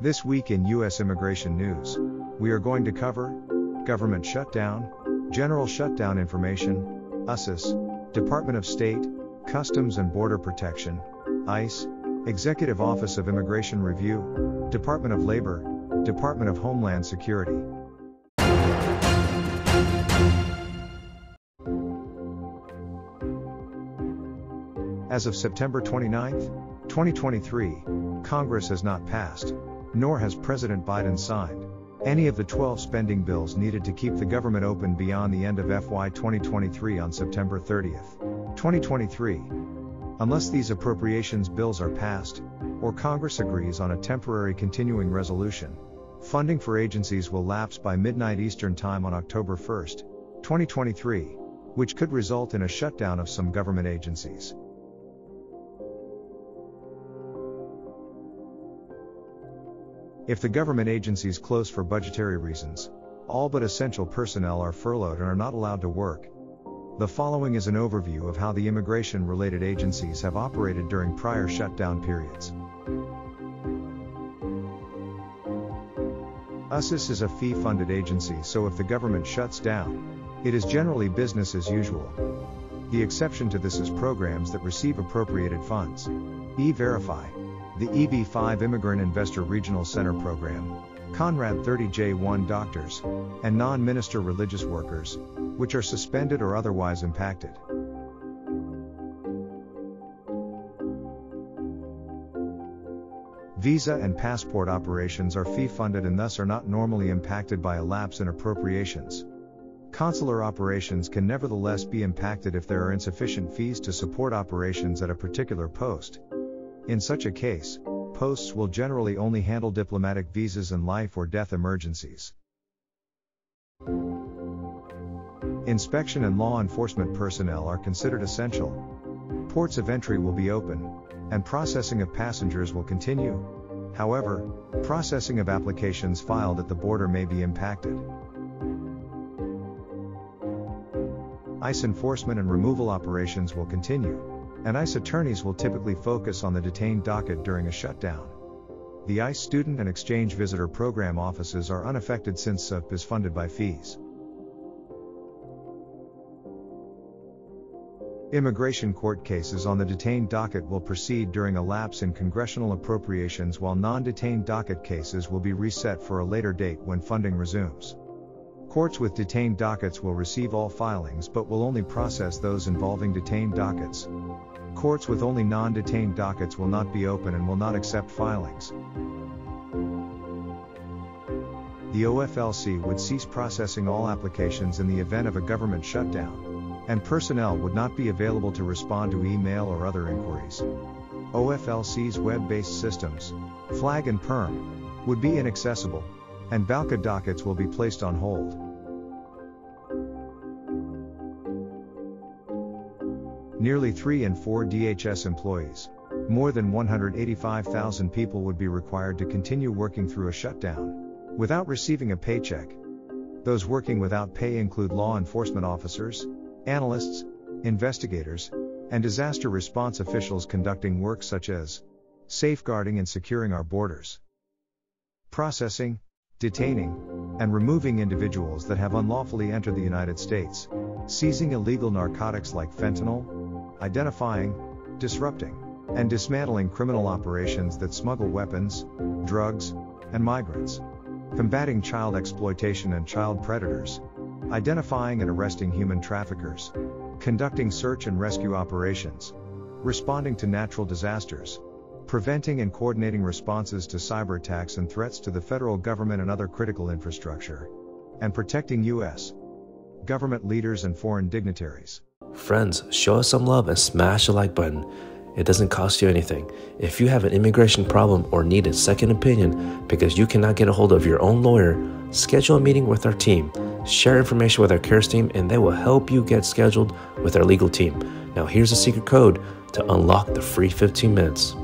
This week in U.S. immigration news, we are going to cover government shutdown, general shutdown information, USIS, Department of State, Customs and Border Protection, ICE, Executive Office of Immigration Review, Department of Labor, Department of Homeland Security. As of September 29, 2023, Congress has not passed, nor has President Biden signed, any of the 12 spending bills needed to keep the government open beyond the end of FY 2023 on September 30, 2023. Unless these appropriations bills are passed, or Congress agrees on a temporary continuing resolution, funding for agencies will lapse by midnight Eastern Time on October 1, 2023, which could result in a shutdown of some government agencies. If the government agencies close for budgetary reasons, all but essential personnel are furloughed and are not allowed to work. The following is an overview of how the immigration-related agencies have operated during prior shutdown periods. USIS is a fee-funded agency, so if the government shuts down, it is generally business as usual. The exception to this is programs that receive appropriated funds. E-Verify, the EB-5 Immigrant Investor Regional Center Program, Conrad 30J1 doctors, and non-minister religious workers, which are suspended or otherwise impacted. Visa and passport operations are fee-funded and thus are not normally impacted by a lapse in appropriations. Consular operations can nevertheless be impacted if there are insufficient fees to support operations at a particular post. In such a case, posts will generally only handle diplomatic visas and life or death emergencies. Inspection and law enforcement personnel are considered essential. Ports of entry will be open, and processing of passengers will continue. However, processing of applications filed at the border may be impacted. ICE enforcement and removal operations will continue, and ICE attorneys will typically focus on the detained docket during a shutdown. The ICE Student and Exchange Visitor Program offices are unaffected since SUP is funded by fees. Immigration court cases on the detained docket will proceed during a lapse in congressional appropriations, while non-detained docket cases will be reset for a later date when funding resumes. Courts with detained dockets will receive all filings but will only process those involving detained dockets. Courts with only non-detained dockets will not be open and will not accept filings. The OFLC would cease processing all applications in the event of a government shutdown, and personnel would not be available to respond to email or other inquiries. OFLC's web-based systems, Flag and Perm, would be inaccessible, and VALCA dockets will be placed on hold. Nearly 3 in 4 DHS employees, more than 185,000 people, would be required to continue working through a shutdown, without receiving a paycheck. Those working without pay include law enforcement officers, analysts, investigators, and disaster response officials conducting work such as safeguarding and securing our borders, processing, detaining, and removing individuals that have unlawfully entered the United States, seizing illegal narcotics like fentanyl, identifying, disrupting, and dismantling criminal operations that smuggle weapons, drugs, and migrants, combating child exploitation and child predators, identifying and arresting human traffickers, conducting search and rescue operations, responding to natural disasters, preventing and coordinating responses to cyber attacks and threats to the federal government and other critical infrastructure, and protecting U.S. government leaders and foreign dignitaries. Friends, show us some love and smash the like button. It doesn't cost you anything. If you have an immigration problem or need a second opinion because you cannot get a hold of your own lawyer, schedule a meeting with our team. Share information with our CARES team and they will help you get scheduled with our legal team. Now here's a secret code to unlock the free 15 minutes.